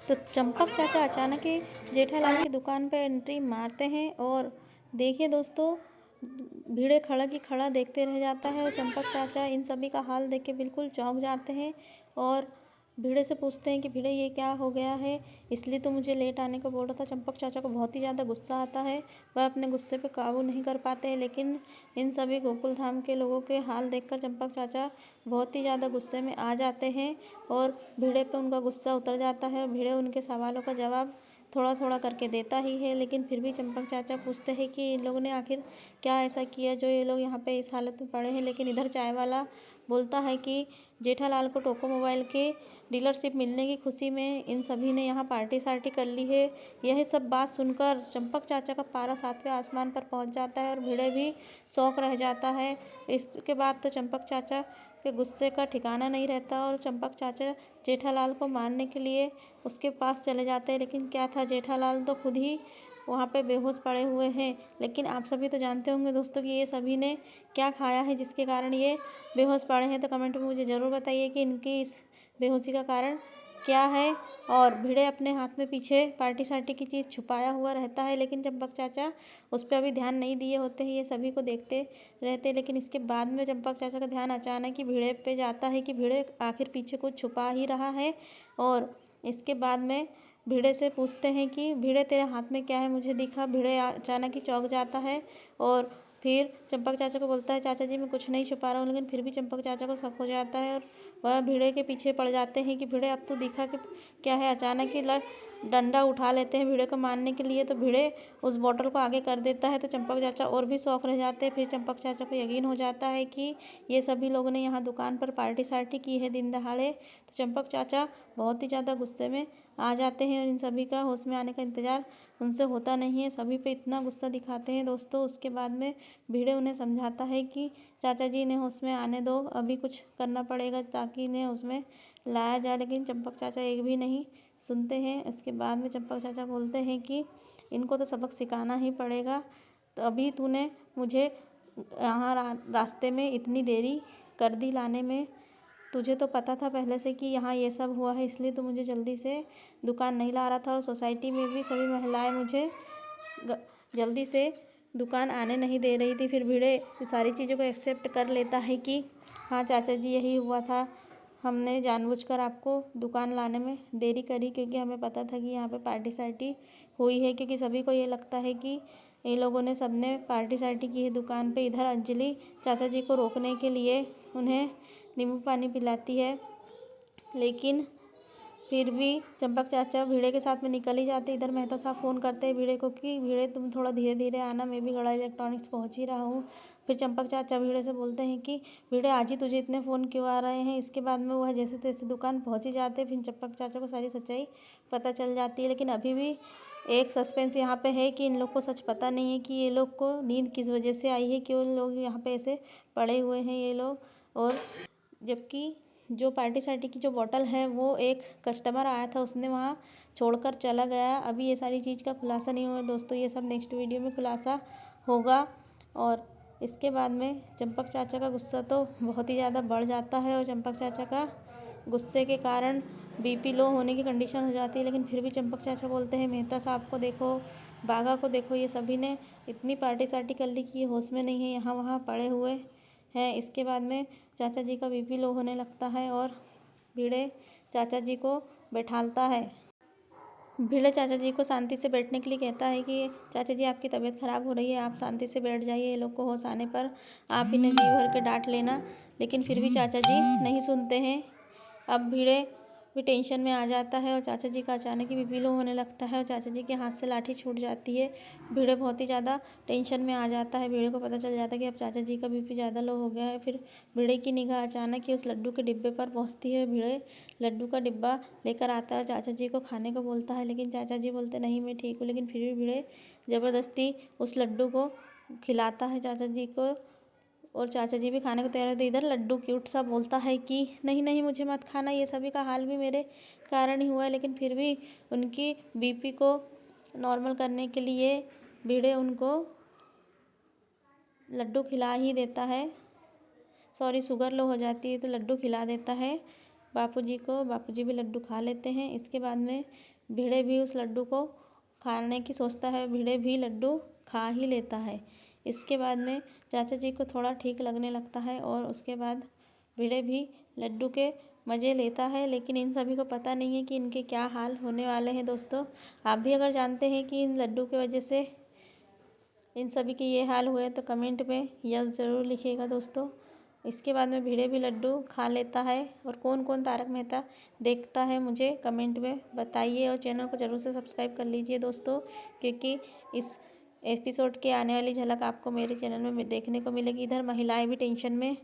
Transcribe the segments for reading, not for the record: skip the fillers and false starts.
तो चंपक चाचा अचानक ही जेठालाल की दुकान पर एंट्री मारते हैं और देखिए दोस्तों, भिड़े खड़ा की खड़ा देखते रह जाता है और चंपक चाचा इन सभी का हाल देख के बिल्कुल चौंक जाते हैं और भिड़े से पूछते हैं कि भिड़े ये क्या हो गया है, इसलिए तो मुझे लेट आने को बोल रहा था। चंपक चाचा को बहुत ही ज़्यादा गुस्सा आता है, वह अपने गुस्से पे काबू नहीं कर पाते हैं, लेकिन इन सभी गोकुल धाम के लोगों के हाल देखकर चंपक चाचा बहुत ही ज़्यादा गुस्से में आ जाते हैं और भिड़े पे उनका गुस्सा उतर जाता है। भिड़े उनके सवालों का जवाब थोड़ा थोड़ा करके देता ही है, लेकिन फिर भी चंपक चाचा पूछते हैं कि इन लोगों ने आखिर क्या ऐसा किया जो ये लोग यहाँ पे इस हालत में पड़े हैं। लेकिन इधर चाय वाला बोलता है कि जेठालाल को टोको मोबाइल के डीलरशिप मिलने की खुशी में इन सभी ने यहाँ पार्टी सार्टी कर ली है। यह सब बात सुनकर चंपक चाचा का पारा 7वें आसमान पर पहुँच जाता है और भिड़े भी शौक रह जाता है। इसके बाद तो चंपक चाचा के गुस्से का ठिकाना नहीं रहता और चंपक चाचा जेठालाल को मारने के लिए उसके पास चले जाते हैं, लेकिन क्या था, जेठालाल तो खुद ही वहाँ पे बेहोश पड़े हुए हैं। लेकिन आप सभी तो जानते होंगे दोस्तों कि ये सभी ने क्या खाया है जिसके कारण ये बेहोश पड़े हैं। तो कमेंट में मुझे ज़रूर बताइए कि इनकी इस बेहोशी का कारण क्या है। और भिड़े अपने हाथ में पीछे पार्टी सार्टी की चीज़ छुपाया हुआ रहता है, लेकिन चंपक चाचा उस पर अभी ध्यान नहीं दिए होते हैं, ये सभी को देखते रहते। लेकिन इसके बाद में चंपक चाचा का ध्यान अचानक ही भिड़े पे जाता है कि भिड़े आखिर पीछे कुछ छुपा ही रहा है। और इसके बाद में भिड़े से पूछते हैं कि भिड़े तेरे हाथ में क्या है, मुझे दिखा। भिड़े अचानक ही चौंक जाता है और फिर चंपक चाचा को बोलता है, चाचा जी मैं कुछ नहीं छुपा रहा हूँ। लेकिन फिर भी चंपक चाचा को शक हो जाता है और वह भिड़े के पीछे पड़ जाते हैं कि भिड़े अब तो दिखा कि क्या है। अचानक ही डंडा उठा लेते हैं भिड़े को मारने के लिए, तो भिड़े उस बोतल को आगे कर देता है। तो चंपक चाचा और भी शौक रह जाते हैं। फिर चंपक चाचा को यकीन हो जाता है कि ये सभी लोगों ने यहाँ दुकान पर पार्टी सार्टी की है दिन दहाड़े। तो चंपक चाचा बहुत ही ज़्यादा गुस्से में आ जाते हैं और इन सभी का होश में आने का इंतज़ार उनसे होता नहीं है, सभी पे इतना गुस्सा दिखाते हैं दोस्तों। उसके बाद में भिड़े उन्हें समझाता है कि चाचा जी इन्हें होश में आने दो, अभी कुछ करना पड़ेगा ताकि इन्हें उसमें लाया जाए। लेकिन चंपक चाचा एक भी नहीं सुनते हैं। इसके बाद में चंपक चाचा बोलते हैं कि इनको तो सबक सिखाना ही पड़ेगा। तो अभी तूने मुझे यहाँ रास्ते में इतनी देरी कर दी लाने में, तुझे तो पता था पहले से कि यहाँ ये सब हुआ है, इसलिए तो मुझे जल्दी से दुकान नहीं ला रहा था। और सोसाइटी में भी सभी महिलाएं मुझे जल्दी से दुकान आने नहीं दे रही थी। फिर भिड़े सारी चीज़ों को एक्सेप्ट कर लेता है कि हाँ चाचा जी यही हुआ था, हमने जानबूझकर आपको दुकान लाने में देरी करी क्योंकि हमें पता था कि यहाँ पे पार्टी सार्टी हुई है। क्योंकि सभी को ये लगता है कि इन लोगों ने सबने पार्टी सार्टी की है दुकान पे। इधर अंजलि चाचा जी को रोकने के लिए उन्हें नींबू पानी पिलाती है, लेकिन फिर भी चंपक चाचा भिड़े के साथ में निकल ही जाते। इधर मेहता साहब फ़ोन करते हैं भिड़े को कि भिड़े तुम थोड़ा धीरे धीरे आना, मैं भी गड़ा इलेक्ट्रॉनिक्स पहुंच ही रहा हूँ। फिर चंपक चाचा भिड़े से बोलते हैं कि भिड़े आज ही तुझे इतने फ़ोन क्यों आ रहे हैं। इसके बाद में वह जैसे तैसे दुकान पहुँच ही जाते हैं। फिर चंपक चाचा को सारी सच्चाई पता चल जाती है, लेकिन अभी भी एक सस्पेंस यहाँ पे है कि इन लोग को सच पता नहीं है कि ये लोग को नींद किस वजह से आई है, क्यों लोग यहाँ पे ऐसे पड़े हुए हैं ये लोग। और जबकि जो पार्टी सार्टी की जो बॉटल है वो एक कस्टमर आया था, उसने वहाँ छोड़कर चला गया। अभी ये सारी चीज़ का खुलासा नहीं हुआ दोस्तों, ये सब नेक्स्ट वीडियो में खुलासा होगा। और इसके बाद में चंपक चाचा का गुस्सा तो बहुत ही ज़्यादा बढ़ जाता है और चंपक चाचा का गुस्से के कारण बीपी लो होने की कंडीशन हो जाती है। लेकिन फिर भी चंपक चाचा बोलते हैं मेहता साहब को देखो, बाघा को देखो, ये सभी ने इतनी पार्टी सार्टी कर ली कि ये होश में नहीं है, यहाँ वहाँ पड़े हुए हैं। इसके बाद में चाचा जी का बीपी लो होने लगता है और भिड़े चाचा जी को बैठालता है। भिड़े चाचा जी को शांति से बैठने के लिए कहता है कि चाचा जी आपकी तबीयत ख़राब हो रही है, आप शांति से बैठ जाइए, ये लोग को होश आने पर आप इन्हें जी भर के डांट लेना। लेकिन फिर भी चाचा जी नहीं सुनते हैं। अब भिड़े भी टेंशन में आ जाता है और चाचा जी का अचानक ही बीपी लो होने लगता है और चाचा जी के हाथ से लाठी छूट जाती है। भिड़े बहुत ही ज़्यादा टेंशन में आ जाता है। भिड़े को पता चल जाता है कि अब चाचा जी का बीपी ज़्यादा लो हो गया है। फिर भिड़े की निगाह अचानक ही उस लड्डू के डिब्बे पर पहुंचती है। भिड़े लड्डू का डिब्बा लेकर आता है, चाचा जी को खाने को बोलता है, लेकिन चाचा जी बोलते नहीं मैं ठीक हूँ। लेकिन फिर भी भिड़े ज़बरदस्ती उस लड्डू को खिलाता है चाचा जी को और चाचा जी भी खाने को तैयार होते। इधर लड्डू क्यूट सा बोलता है कि नहीं नहीं मुझे मत खाना, ये सभी का हाल भी मेरे कारण ही हुआ है। लेकिन फिर भी उनकी बीपी को नॉर्मल करने के लिए भिड़े उनको लड्डू खिला ही देता है। सॉरी, शुगर लो हो जाती है तो लड्डू खिला देता है। बापूजी भी लड्डू खा लेते हैं। इसके बाद में भिड़े भी उस लड्डू को खाने की सोचता है, भिड़े भी लड्डू खा ही लेता है। इसके बाद में चाचा जी को थोड़ा ठीक लगने लगता है और उसके बाद भिड़े भी लड्डू के मज़े लेता है। लेकिन इन सभी को पता नहीं है कि इनके क्या हाल होने वाले हैं। दोस्तों, आप भी अगर जानते हैं कि इन लड्डू की वजह से इन सभी के ये हाल हुए तो कमेंट में यस ज़रूर लिखिएगा दोस्तों। इसके बाद में भिड़े भी लड्डू खा लेता है। और कौन कौन तारक मेहता देखता है मुझे कमेंट में बताइए और चैनल को ज़रूर से सब्सक्राइब कर लीजिए दोस्तों, क्योंकि इस एपिसोड के आने वाली झलक आपको मेरे चैनल में देखने को मिलेगी। इधर महिलाएं भी टेंशन में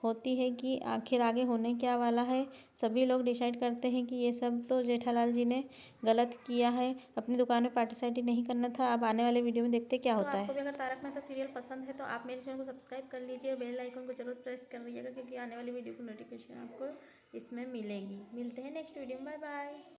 होती है कि आखिर आगे होने क्या वाला है। सभी लोग डिसाइड करते हैं कि ये सब तो जेठालाल जी ने गलत किया है, अपनी दुकान में पार्टिसिपेट नहीं करना था। अब आने वाले वीडियो में देखते क्या होता है। आपको भी अगर तारक मेहता सीरियल पसंद है तो आप मेरे चैनल को सब्सक्राइब कर लीजिए और बेल आइकन को जरूर प्रेस कर लीजिएगा, क्योंकि आने वाली वीडियो की नोटिफिकेशन आपको इसमें मिलेगी। मिलते हैं नेक्स्ट वीडियो में। Bye bye.